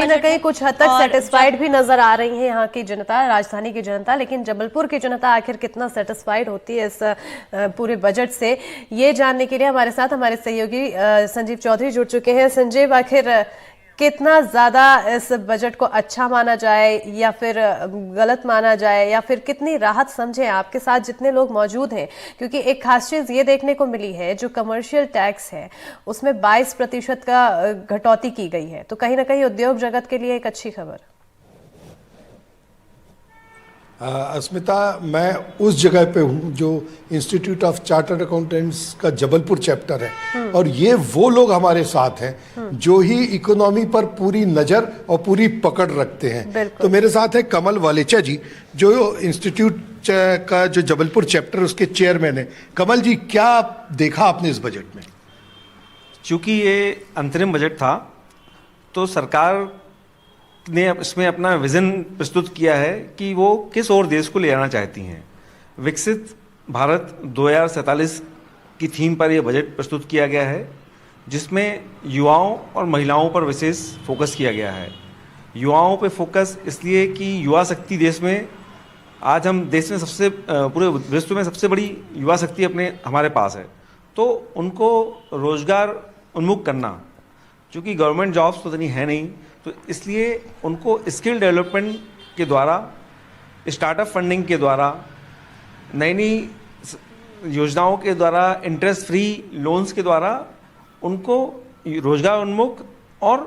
कहीं ना कहीं कुछ हद तक सेटिस्फाइड भी नजर आ रही है यहाँ की जनता, राजधानी की जनता, लेकिन जबलपुर की जनता आखिर कितना सेटिस्फाइड होती है इस पूरे बजट से, ये जानने के लिए हमारे साथ हमारे सहयोगी संजीव चौधरी जुड़ चुके हैं। संजीव, आखिर कितना ज्यादा इस बजट को अच्छा माना जाए या फिर गलत माना जाए, या फिर कितनी राहत समझे आपके साथ जितने लोग मौजूद हैं? क्योंकि एक खास चीज ये देखने को मिली है, जो कमर्शियल टैक्स है उसमें 22% का घटौती की गई है, तो कहीं ना कहीं उद्योग जगत के लिए एक अच्छी खबर। अस्मिता, मैं उस जगह पे हूँ जो इंस्टीट्यूट ऑफ चार्टर्ड अकाउंटेंट्स का जबलपुर चैप्टर है, और ये वो लोग हमारे साथ हैं जो ही इकोनॉमी पर पूरी नज़र और पूरी पकड़ रखते हैं। तो मेरे साथ है कमल वालेचा जी, जो इंस्टीट्यूट का जो जबलपुर चैप्टर उसके चेयरमैन है। कमल जी, क्या देखा आपने इस बजट में? चूँकि ये अंतरिम बजट था, तो सरकार ने इसमें अपना विजन प्रस्तुत किया है कि वो किस और देश को ले जाना चाहती हैं। विकसित भारत 2047 की थीम पर यह बजट प्रस्तुत किया गया है, जिसमें युवाओं और महिलाओं पर विशेष फोकस किया गया है। युवाओं पे फोकस इसलिए कि युवा शक्ति देश में, आज हम देश में सबसे पूरे विश्व में सबसे बड़ी युवा शक्ति हमारे पास है, तो उनको रोजगार उन्मुख करना, चूँकि गवर्नमेंट जॉब्स तो इतनी है नहीं, तो इसलिए उनको स्किल डेवलपमेंट के द्वारा, स्टार्टअप फंडिंग के द्वारा, नई नई योजनाओं के द्वारा, इंटरेस्ट फ्री लोन्स के द्वारा उनको रोजगार उन्मुख और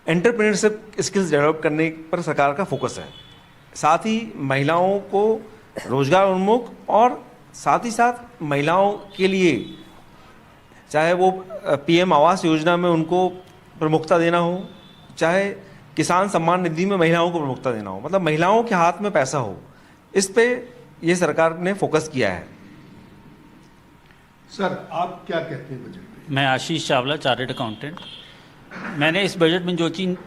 एंटरप्रेन्योरशिप स्किल्स डेवलप करने पर सरकार का फोकस है। साथ ही महिलाओं को रोजगार उन्मुख, और साथ ही साथ महिलाओं के लिए चाहे वो पीएम आवास योजना में उनको प्रमुखता देना हो, चाहे किसान सम्मान निधि में महिलाओं को प्रमुखता देना हो, मतलब महिलाओं के हाथ में पैसा हो, इस पे ये सरकार ने फोकस किया है। सर, आप क्या कहते हैं बजट पे? मैं आशीष चावला, चार्टर्ड अकाउंटेंट। मैंने इस बजट में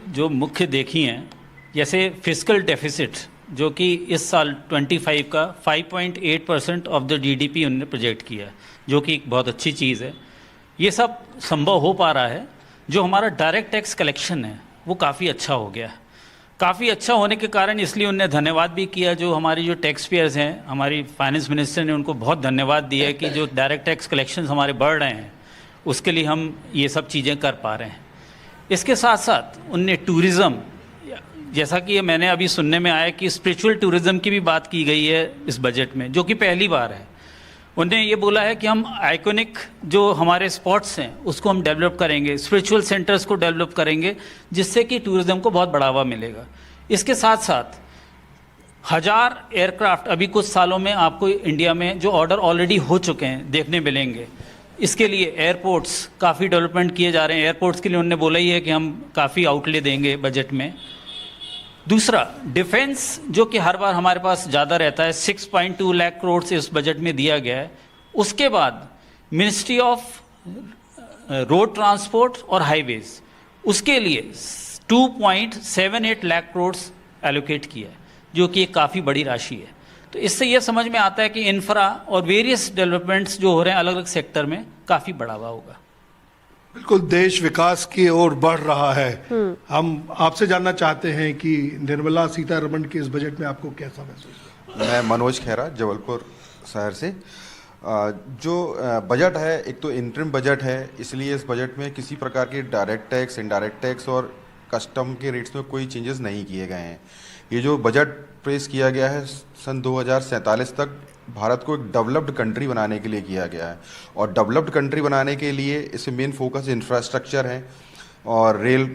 जो मुख्य देखी हैं, जैसे फिस्कल डेफिसिट, जो कि इस साल 25 का 5.8% ऑफ द जीडीपी उन्होंने प्रोजेक्ट किया है, जो कि एक बहुत अच्छी चीज़ है। ये सब संभव हो पा रहा है। जो हमारा डायरेक्ट टैक्स कलेक्शन है वो काफ़ी अच्छा हो गया है। काफ़ी अच्छा होने के कारण इसलिए उन्हें धन्यवाद भी किया, जो हमारी जो टैक्स पेयर्स हैं, हमारी फाइनेंस मिनिस्टर ने उनको बहुत धन्यवाद दिया है कि जो डायरेक्ट टैक्स कलेक्शन हमारे बढ़ रहे हैं, उसके लिए हम ये सब चीज़ें कर पा रहे हैं। इसके साथ साथ उनने टूरिज़्म, जैसा कि मैंने अभी सुनने में आया कि स्पिरिचुअल टूरिज़्म की भी बात की गई है इस बजट में, जो कि पहली बार है। उन्होंने ये बोला है कि हम आइकॉनिक जो हमारे स्पॉट्स हैं उसको हम डेवलप करेंगे, स्पिरिचुअल सेंटर्स को डेवलप करेंगे, जिससे कि टूरिज़्म को बहुत बढ़ावा मिलेगा। इसके साथ साथ 1000 एयरक्राफ्ट अभी कुछ सालों में आपको इंडिया में जो ऑर्डर ऑलरेडी हो चुके हैं देखने मिलेंगे। इसके लिए एयरपोर्ट्स काफ़ी डेवलपमेंट किए जा रहे हैं। एयरपोर्ट्स के लिए उन्होंने बोला ही है कि हम काफ़ी आउटले देंगे बजट में। दूसरा, डिफेंस, जो कि हर बार हमारे पास ज़्यादा रहता है, 6.2 लाख करोड़ से इस बजट में दिया गया है। उसके बाद मिनिस्ट्री ऑफ रोड ट्रांसपोर्ट और हाईवेज, उसके लिए 2.78 लाख करोड़ एलोकेट किया है, जो कि एक काफ़ी बड़ी राशि है। तो इससे यह समझ में आता है कि इंफ्रा और वेरियस डेवलपमेंट्स जो हो रहे हैं अलग अलग सेक्टर में, काफ़ी बढ़ावा होगा। बिल्कुल, देश विकास की ओर बढ़ रहा है। हम आपसे जानना चाहते हैं कि निर्मला सीतारमण के इस बजट में आपको कैसा महसूस हुआ? मैं मनोज खेरा, जबलपुर शहर से। जो बजट है, एक तो इंटरिम बजट है, इसलिए इस बजट में किसी प्रकार के डायरेक्ट टैक्स, इनडायरेक्ट टैक्स और कस्टम के रेट्स में कोई चेंजेस नहीं किए गए हैं। ये जो बजट पेश किया गया है सन 2047 तक भारत को एक डेवलप्ड कंट्री बनाने के लिए किया गया है, और डेवलप्ड कंट्री बनाने के लिए इसमें मेन फोकस इंफ्रास्ट्रक्चर है और रेल